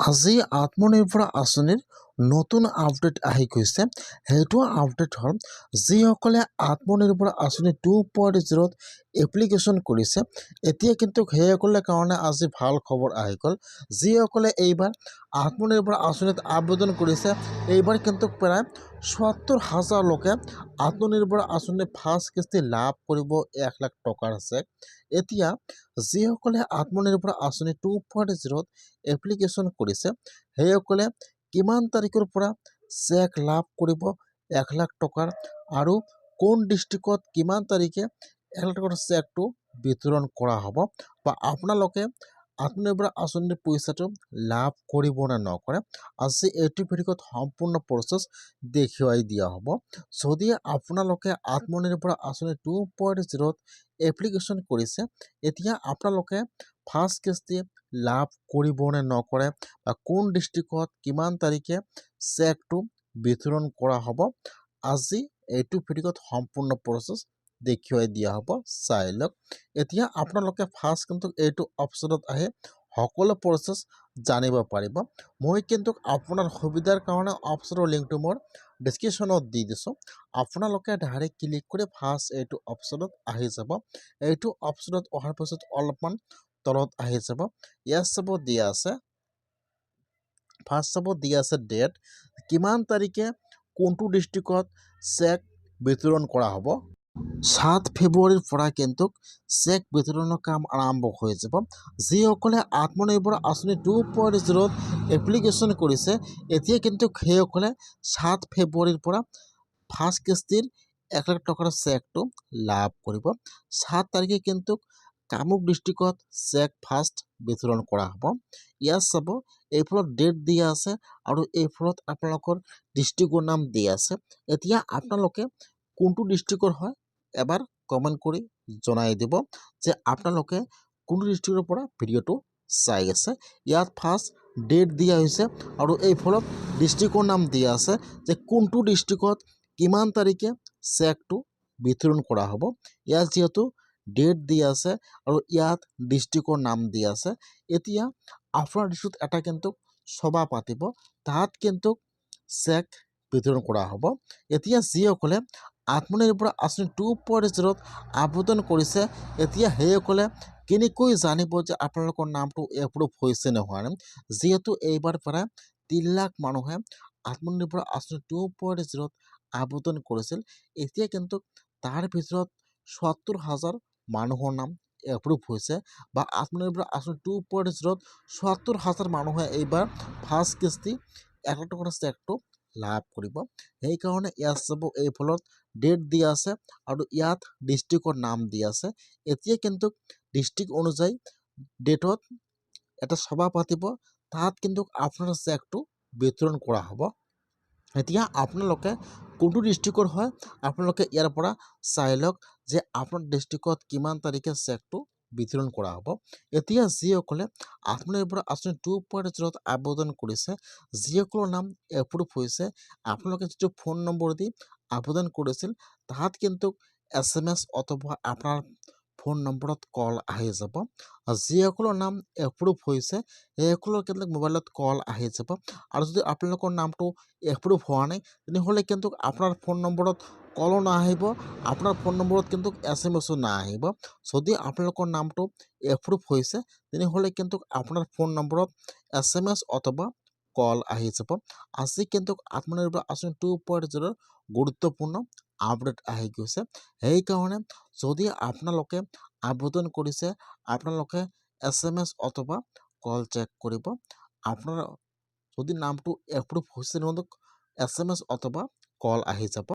আজি আত্মনিৰ্ভৰ আঁচনিৰ নতুন আপডেট আহি গৈছে। সেইটো আপডেট হ'ল যিসকলে আত্মনিৰ্ভৰ আঁচনি 2.0 এপ্লিকেশ্যন কৰিছে, এতিয়া কিন্তু সেইসকলৰ কাৰণে আজি ভাল খবৰ আহি গ'ল। যিসকলে এইবাৰ আত্মনিৰ্ভৰ আঁচনিত আবেদন কৰিছে, এইবাৰ কিন্তু প্ৰায় ৭০,০০০ লোকে আত্মনিৰ্ভৰ আঁচনিৰ ফাৰ্ষ্ট কিস্তি লাভ কৰিব ১ লাখ টকাৰ চেক। এতিয়া যিসকলে আত্মনিৰ্ভৰ আঁচনি 2.0 এপ্লিকেশ্যন কৰিছে, সেইসকলে কিমান তাৰিখৰ পৰা চেক লাভ কৰিব ১ লাখ টকাৰ, আৰু কোন ডিষ্ট্ৰিক্টত কিমান তাৰিখে ১ লাখ টকাৰ চেকটো বিতৰণ কৰা হ'ব, বা আপোনালোকে আত্মনিৰ্ভৰ আঁচনিৰ পইচাটো লাভ কৰিব নে নকৰে, আজি এইটো ভিডিঅ'ত সম্পূৰ্ণ প্ৰচেছ দেখুৱাই দিয়া হ'ব। যদি আপোনালোকে আত্মনিৰ্ভৰ আঁচনি 2.0 এপ্লিকেশ্যন কৰিছে, এতিয়া আপোনালোকে ফাৰ্ষ্ট কিস্তি লাভ কৰিব নে নকৰে, বা কোন ডিষ্ট্ৰিক্টত কিমান তাৰিখে চেকটো বিতৰণ কৰা হ'ব, আজি এইটো ভিডিঅ'ত সম্পূৰ্ণ প্ৰচেছ দেখুৱাই দিয়া হ'ব, চাই লওক। এতিয়া আপোনালোকে ফাৰ্ষ্ট কিন্তু এইটো অপশ্যনত আহি সকলো প্ৰচেছ জানিব পাৰিব। মই কিন্তু আপোনাৰ সুবিধাৰ কাৰণে অপশ্যনৰ লিংকটো মোৰ ডিছক্ৰিপশ্যনত দি দিছোঁ। আপোনালোকে ডাইৰেক্ট ক্লিক কৰি ফাৰ্ষ্ট এইটো অপশ্যনত আহি যাব। এইটো অপশ্যনত অহাৰ পিছত অলপমান তলত আহি যাব, ইয়াত চাব দিয়া আছে, ফাৰ্ষ্ট চাব দিয়া আছে ডেট, কিমান তাৰিখে কোনটো ডিষ্ট্ৰিক্টত চেক বিতৰণ কৰা হ'ব। ৭ ফেব্ৰুৱাৰীৰ পৰা কিন্তু চেক বিতৰণৰ কাম আৰম্ভ হৈ যাব। যিসকলে আত্মনিৰ্ভৰ আঁচনি 2.0 এপ্লিকেশ্যন কৰিছে, এতিয়া কিন্তু সেইসকলে ৭ ফেব্ৰুৱাৰীৰ পৰা ফাৰ্ষ্ট কিস্তিৰ ১ লাখ টকাৰ চেকটো লাভ কৰিব। ৭ তাৰিখে কিন্তু কামৰূপ ডিষ্ট্ৰিক্টত চেক ফাৰ্ষ্ট বিতৰণ কৰা হ'ব। ইয়াত চাব এইফালত ডেট দিয়া আছে, আৰু এইফালত আপোনালোকৰ ডিষ্ট্ৰিক্টৰ নাম দিয়া আছে। এতিয়া আপোনালোকে কোনটো ডিষ্ট্ৰিক্টৰ হয় এবাৰ কমেণ্ট কৰি জনাই দিব যে আপোনালোকে কোনটো ডিষ্ট্ৰিক্টৰ পৰা ভিডিঅ'টো চাই আছে। ইয়াত ফাৰ্ষ্ট ডেট দিয়া হৈছে, আৰু এইফালত ডিষ্ট্ৰিক্টৰ নাম দিয়া আছে যে কোনটো ডিষ্ট্ৰিক্টত কিমান তাৰিখে চেকটো বিতৰণ কৰা হ'ব। ইয়াত যিহেতু ডেট দিয়া আছে আৰু ইয়াত ডিষ্ট্ৰিক্টৰ নাম দিয়া আছে, এতিয়া আপোনাৰ ডিষ্ট্ৰিক্টত এটা কিন্তু সভা পাতিব, তাত কিন্তু চেক বিতৰণ কৰা হ'ব। এতিয়া যিসকলে আত্মনিৰ্ভৰ আঁচনি 2.0 আবেদন কৰিছে, এতিয়া সেইসকলে কেনেকৈ জানিব যে আপোনালোকৰ নামটো এপ্ৰুভ হৈছে নে হোৱা নাই। যিহেতু এইবাৰ প্ৰায় ৩ লাখ মানুহে আত্মনিৰ্ভৰ আঁচনি 2.0 আবেদন কৰিছিল, এতিয়া কিন্তু তাৰ ভিতৰত ৭০,০০০ মানুহৰ নাম এপ্ৰুভ হৈছে, বা আত্মনিৰ্ভৰ আঁচনি 2.0 ৭০,০০০ মানুহে এইবাৰ ফাৰ্ষ্ট কিস্তি ১ লাখ টকাৰ চেকটো লাভ কৰিব। সেইকাৰণে ইয়াত চাব এইফালত ডেট দিয়া আছে, আৰু ইয়াত ডিষ্ট্ৰিক্টৰ নাম দিয়া আছে। এতিয়া কিন্তু ডিষ্ট্ৰিক্ট অনুযায়ী ডেটত এটা সভা পাতিব, তাত কিন্তু আপোনাৰ চেকটো বিতৰণ কৰা হ'ব। এতিয়া আপোনালোকে কোনটো ডিষ্ট্ৰিক্টৰ হয় আপোনালোকে ইয়াৰ পৰা চাই লওক যে আপোনাৰ ডিষ্ট্ৰিক্টত কিমান তাৰিখে চেকটো বিতৰণ কৰা হ'ব। এতিয়া যিসকলে আত্মনিৰ্ভৰ আঁচনি 2.0 আবেদন কৰিছে, যিসকলৰ নাম এপ্ৰুভ হৈছে, আপোনালোকে যিটো ফোন নম্বৰ দি আবেদন কৰিছিল, তাত কিন্তু SMS অথবা আপোনাৰ ফোন নম্বৰত কল আহি যাব। যিসকলৰ নাম এপ্ৰুভ হৈছে সেইসকলৰ কিন্তু মোবাইলত কল আহি যাব, আৰু যদি আপোনালোকৰ নামটো এপ্ৰুভ হোৱা নাই, তেনেহ'লে কিন্তু আপোনাৰ ফোন নম্বৰত কলো নাহিব, আপোনাৰ ফোন নম্বৰত কিন্তু SMS-ও নাহিব। যদি আপোনালোকৰ নামটো এপ্ৰুভ হৈছে, তেনেহ'লে কিন্তু আপোনাৰ ফোন নম্বৰত SMS অথবা কল আহি যাব। আজি কিন্তু আত্মনিৰ্ভৰ আঁচনি 2.0 গুৰুত্বপূৰ্ণ আপডেট আহি গৈছে। সেইকাৰণে যদি আপোনালোকে আবেদন কৰিছে, আপোনালোকে SMS অথবা কল চেক কৰিব। আপোনাৰ যদি নামটো এপ্ৰুভ হৈছে, SMS অথবা কল আহি যাব।